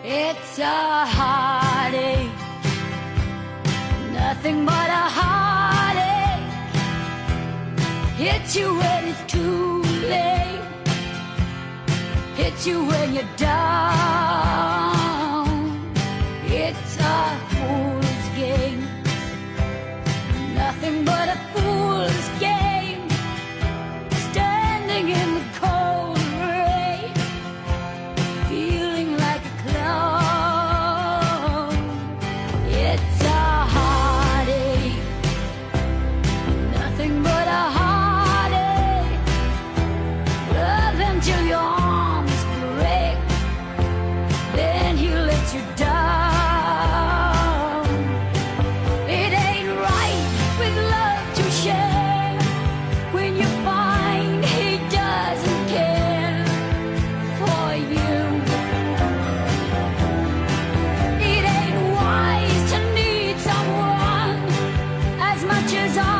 It's a heartache, nothing but a heartache. Hits you when it's too late, hits you when you're down. It's a fool's game, nothing but a fool's game. Standing in the cold rain, feeling like a clown. It's a heartache, nothing but a heartache. Love until your arms break, then he lets you down. It ain't right with love to share when you find he doesn't care for you. It ain't wise to need someone as much as I